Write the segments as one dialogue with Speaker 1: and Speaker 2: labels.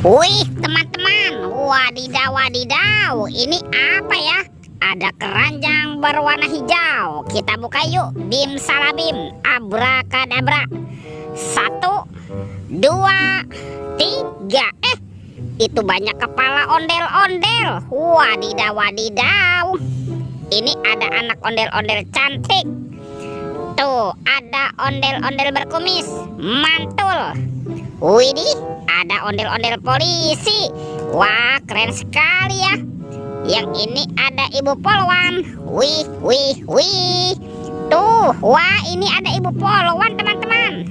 Speaker 1: Wih, teman-teman, wadidaw, wadidaw, ini apa ya? Ada keranjang berwarna hijau. Kita buka yuk. Bim salabim, abrakadabra. 1, 2, 3. Itu banyak kepala ondel-ondel. Wadidaw, wadidaw. Ini ada anak ondel-ondel cantik. Tuh, ada ondel-ondel berkumis. Mantul. Widih, ada ondel-ondel polisi. Wah, keren sekali ya. Yang ini ada ibu polwan. Wih, wih, wih. Tuh, wah, ini ada ibu polwan, teman-teman.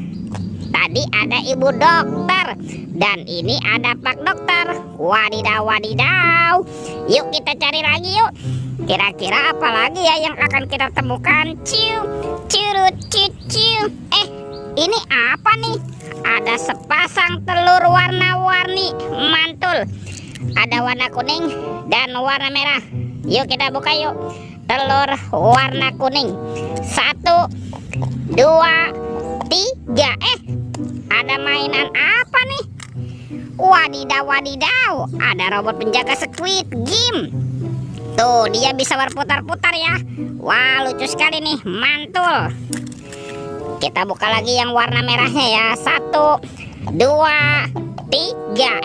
Speaker 1: Tadi ada ibu dokter. Dan ini ada pak dokter. Wadidaw, wadidaw. Yuk kita cari lagi yuk. Kira-kira apa lagi ya yang akan kita temukan? Ciu, curut, ciu. Ini apa nih? Ada sepasang telur warna-warni. Mantul. Ada warna kuning dan warna merah. Yuk kita buka yuk. Telur warna kuning. 1, 2, 3. Ada mainan apa nih? Wadidaw, wadidaw. Ada robot penjaga Squid Game. Tuh, dia bisa berputar-putar ya. Wah, lucu sekali nih. Mantul. Kita buka lagi yang warna merahnya ya. 1, 2, 3.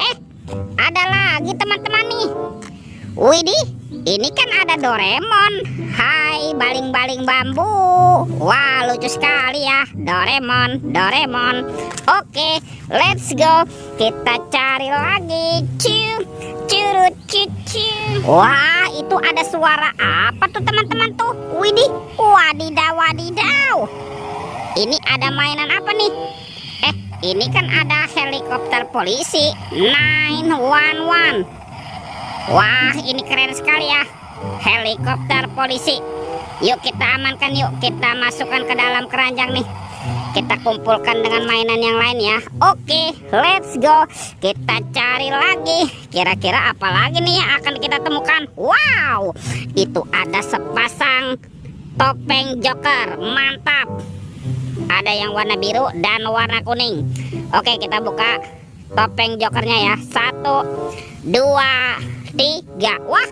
Speaker 1: Ada lagi teman-teman nih. Widih, ini kan ada Doraemon. Hai, baling-baling bambu. Wah, lucu sekali ya. Doraemon. Oke, let's go. Kita cari lagi. Curut, ciu. Wah, itu ada suara apa tuh teman-teman tuh? Widih, wadidaw, wadidaw. Ini ada mainan apa nih? Ini kan ada helikopter polisi 911. Wah, ini keren sekali ya. Helikopter polisi. Yuk kita amankan yuk. Kita masukkan ke dalam keranjang nih. Kita kumpulkan dengan mainan yang lain ya. Oke, let's go. Kita cari lagi. Kira-kira apa lagi nih yang akan kita temukan? Wow, itu ada sepasang topeng Joker. Mantap. Ada yang warna biru dan warna kuning. Oke, kita buka topeng jokernya ya. 1, 2, 3. Wah,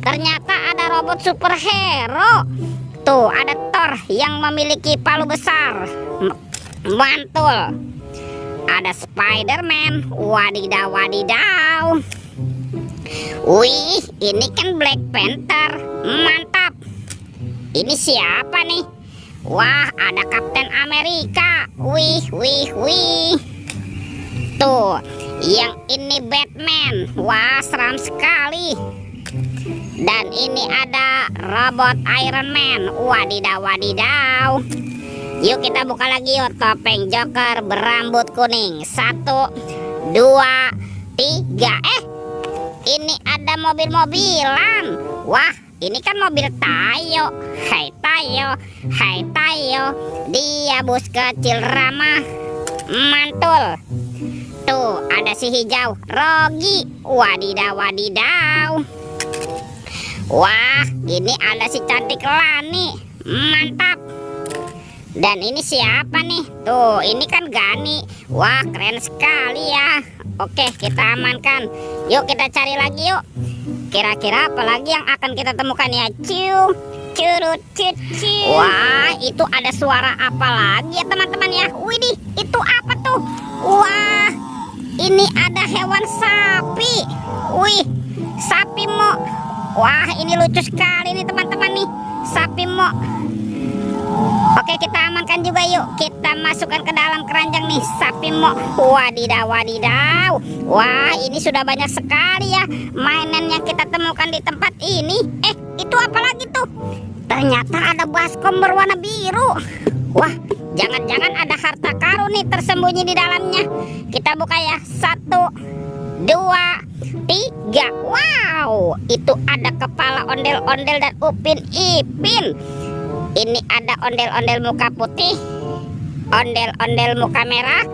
Speaker 1: ternyata ada robot superhero. Tuh, ada Thor yang memiliki palu besar. Mantul. Ada Spider-Man. Wadidaw, wadidaw. Wih, ini kan Black Panther. Mantap. Ini siapa nih? Wah, ada Kapten Amerika. Wih. Tuh, yang ini Batman. Wah, seram sekali. Dan ini ada robot Iron Man. Wadidaw, wadidaw. Yuk kita buka lagi yuk. Topeng Joker berambut kuning. 1, 2, 3. Ini ada mobil-mobilan. Wah, ini kan mobil Tayo. Hai Tayo. Dia bus kecil ramah. Mantul. Tuh, ada si hijau Rogi. Wadidaw, wadidaw. Wah, ini ada si cantik Lani. Mantap. Dan ini siapa nih? Tuh, ini kan Gani. Wah, keren sekali ya. Oke, kita amankan. Yuk kita cari lagi yuk. Kira-kira apa lagi yang akan kita temukan ya? Curut. Wah, itu ada suara apa lagi ya teman-teman ya? Widih, itu apa tuh? Wah, ini ada hewan sapi. Wih, sapi mo. Wah, ini lucu sekali nih teman-teman nih. Sapi mo. Oke, kita amankan juga yuk. Kita masukkan ke dalam keranjang nih. Sapi mo. Wadidaw, wadidaw. Wah, ini sudah banyak sekali ya mainan yang kita temukan di tempat ini. Itu apa lagi tuh? Ternyata ada baskom berwarna biru. Wah, jangan-jangan ada harta karun nih tersembunyi di dalamnya. Kita buka ya. 1, 2, 3. Wow, itu ada kepala ondel-ondel dan Upin Ipin. Ini ada ondel-ondel muka putih, ondel-ondel muka merah.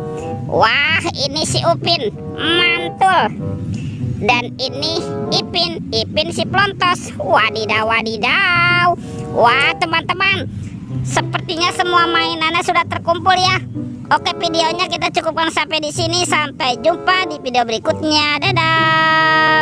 Speaker 1: Wah, ini si Upin. Mantul. Dan ini Ipin si pelontos. Wadidaw, wadidaw. Wah, teman-teman, Sepertinya semua mainannya sudah terkumpul ya. Oke, videonya kita cukupkan sampai di sini. Sampai jumpa di video berikutnya. Dadah.